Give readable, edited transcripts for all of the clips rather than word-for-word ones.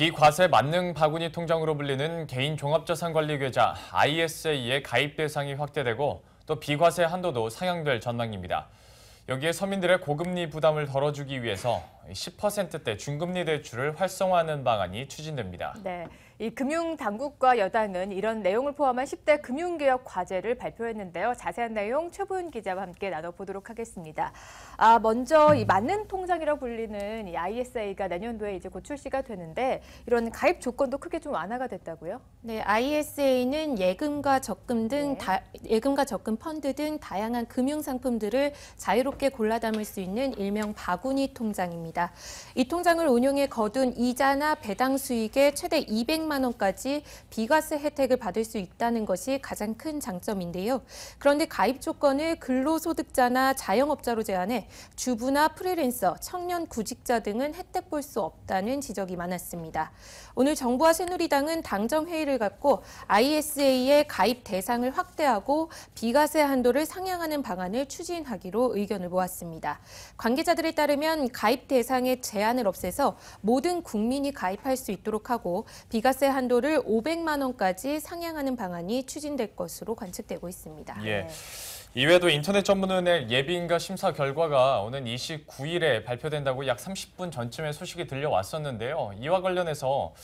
비과세 만능 바구니 통장으로 불리는 개인 종합자산관리 계좌 ISA의 가입 대상이 확대되고 또 비과세 한도도 상향될 전망입니다. 여기에 서민들의 고금리 부담을 덜어주기 위해서 10%대 중금리 대출을 활성화하는 방안이 추진됩니다. 네, 이 금융당국과 여당은 이런 내용을 포함한 10대 금융개혁 과제를 발표했는데요. 자세한 내용 최보윤 기자와 함께 나눠보도록 하겠습니다. 먼저 이 만능 통장이라고 불리는 이 ISA가 내년도에 이제 곧 출시가 되는데 이런 가입 조건도 크게 좀 완화가 됐다고요? 네, ISA는 예금과 적금 등 예금과 적금 펀드 등 다양한 금융 상품들을 자유롭게 골라 담을 수 있는 일명 바구니 통장입니다. 이 통장을 운용해 거둔 이자나 배당 수익의 최대 200만 원까지 비과세 혜택을 받을 수 있다는 것이 가장 큰 장점인데요. 그런데 가입 조건을 근로소득자나 자영업자로 제한해 주부나 프리랜서, 청년 구직자 등은 혜택 볼 수 없다는 지적이 많았습니다. 오늘 정부와 새누리당은 당정 회의를 갖고 ISA의 가입 대상을 확대하고 비과세 한도를 상향하는 방안을 추진하기로 의견을 모았습니다. 관계자들에 따르면 가입 대상의 제한을 없애서 모든 국민이 가입할 수 있도록 하고 비과세 한도를 500만 원까지 상향하는 방안이 추진될 것으로 관측되고 있습니다. 예. 이외에도 인터넷 전문은행 예비인가 심사 결과가 오는 29일에 발표된다고 약 30분 전쯤에 소식이 들려왔었는데요. 이와 관련해서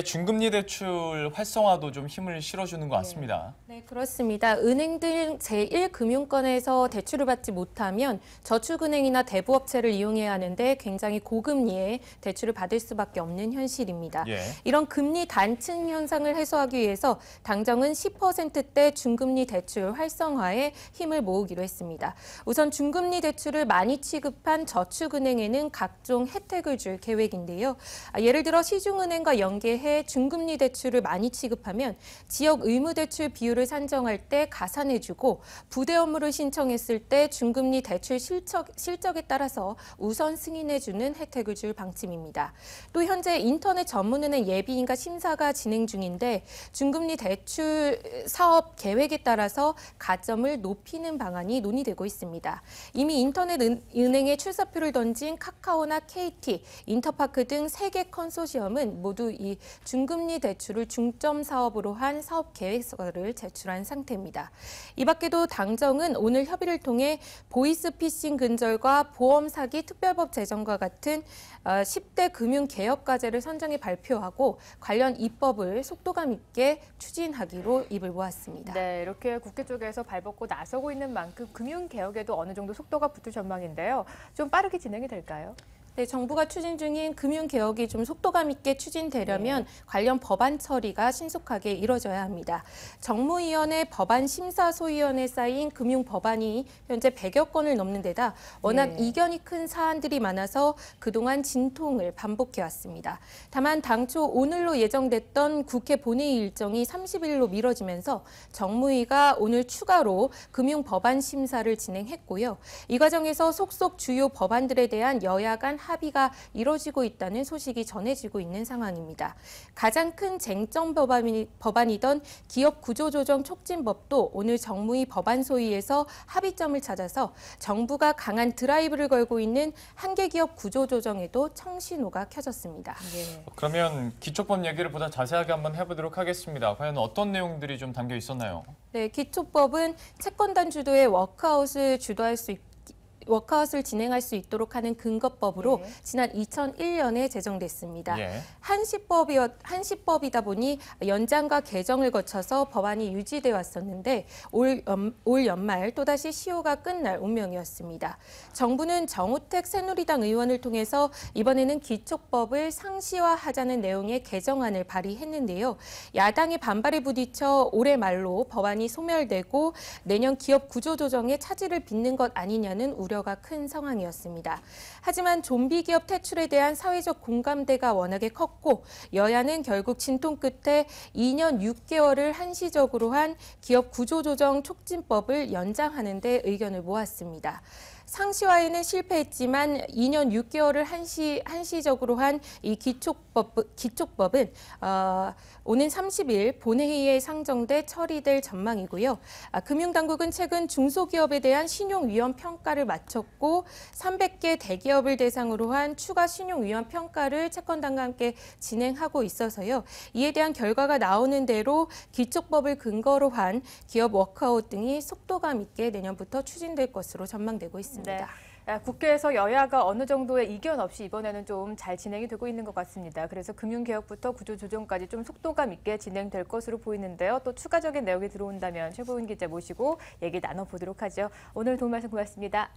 중금리 대출 활성화도 좀 힘을 실어주는 것 같습니다. 네, 그렇습니다. 은행 등 제1금융권에서 대출을 받지 못하면 저축은행이나 대부업체를 이용해야 하는데 굉장히 고금리에 대출을 받을 수밖에 없는 현실입니다. 이런 금리 단층 현상을 해소하기 위해서 당정은 10%대 중금리 대출 활성화에 힘을 모으기로 했습니다. 우선 중금리 대출을 많이 취급한 저축은행에는 각종 혜택을 줄 계획인데요. 예를 들어 시중은행과 연계해 중금리 대출을 많이 취급하면 지역 의무대출 비율을 산정할 때 가산해주고 부대 업무를 신청했을 때 중금리 대출 실적에 따라서 우선 승인해주는 혜택을 줄 방침입니다. 또 현재 인터넷 전문은행 예비인가 심사가 진행 중인데 중금리 대출 사업 계획에 따라서 가점을 높이는 방안이 논의되고 있습니다. 이미 인터넷 은행에 출사표를 던진 카카오나 KT, 인터파크 등 3개 컨소시엄은 모두 이 중금리 대출을 중점 사업으로 한 사업 계획서를 제출한 상태입니다. 이 밖에도 당정은 오늘 협의를 통해 보이스피싱 근절과 보험 사기 특별법 제정과 같은 10대 금융개혁 과제를 선정해 발표하고 관련 입법을 속도감 있게 추진하기로 입을 모았습니다. 네, 이렇게 국회 쪽에서 발벗고 나서고 있는 만큼 금융개혁에도 어느 정도 속도가 붙을 전망인데요. 좀 빠르게 진행이 될까요? 네, 정부가 추진 중인 금융개혁이 좀 속도감 있게 추진되려면 관련 법안 처리가 신속하게 이뤄져야 합니다. 정무위원회 법안심사소위원회에 쌓인 금융법안이 현재 100여 건을 넘는 데다 워낙 이견이 큰 사안들이 많아서 그동안 진통을 반복해왔습니다. 다만 당초 오늘로 예정됐던 국회 본회의 일정이 30일로 미뤄지면서 정무위가 오늘 추가로 금융법안 심사를 진행했고요. 이 과정에서 속속 주요 법안들에 대한 여야 간 합의가 이뤄지고 있다는 소식이 전해지고 있는 상황입니다. 가장 큰 쟁점 법안이던 기업구조조정 촉진법도 오늘 정무위 법안소위에서 합의점을 찾아서 정부가 강한 드라이브를 걸고 있는 한계기업 구조조정에도 청신호가 켜졌습니다. 그러면 기초법 얘기를 보다 자세하게 한번 해보도록 하겠습니다. 과연 어떤 내용들이 좀 담겨 있었나요? 네, 기초법은 채권단 주도의 워크아웃을 진행할 수 있도록 하는 근거법으로 지난 2001년에 제정됐습니다. 한시법이다 보니 연장과 개정을 거쳐서 법안이 유지돼 왔었는데 올 연말 또다시 시효가 끝날 운명이었습니다. 정부는 정우택 새누리당 의원을 통해서 이번에는 기초법을 상시화하자는 내용의 개정안을 발의했는데요. 야당의 반발에 부딪혀 올해 말로 법안이 소멸되고 내년 기업 구조조정에 차질을 빚는 것 아니냐는 우려가 큰 상황이었습니다. 하지만 좀비 기업 퇴출에 대한 사회적 공감대가 워낙에 컸고 여야는 결국 진통 끝에 2년 6개월을 한시적으로 한 기업 구조조정 촉진법을 연장하는 데 의견을 모았습니다. 상시화에는 실패했지만 2년 6개월을 한시적으로 한 이 기촉법은 오는 30일 본회의에 상정돼 처리될 전망이고요. 금융당국은 최근 중소기업에 대한 신용위험 평가를 마쳤고 300개 대기업을 대상으로 한 추가 신용위험 평가를 채권단과 함께 진행하고 있어서요. 이에 대한 결과가 나오는 대로 기촉법을 근거로 한 기업 워크아웃 등이 속도감 있게 내년부터 추진될 것으로 전망되고 있습니다. 네. 국회에서 여야가 어느 정도의 이견 없이 이번에는 좀 잘 진행이 되고 있는 것 같습니다. 그래서 금융개혁부터 구조조정까지 좀 속도감 있게 진행될 것으로 보이는데요. 또 추가적인 내용이 들어온다면 최보은 기자 모시고 얘기 나눠보도록 하죠. 오늘 도움 말씀 고맙습니다.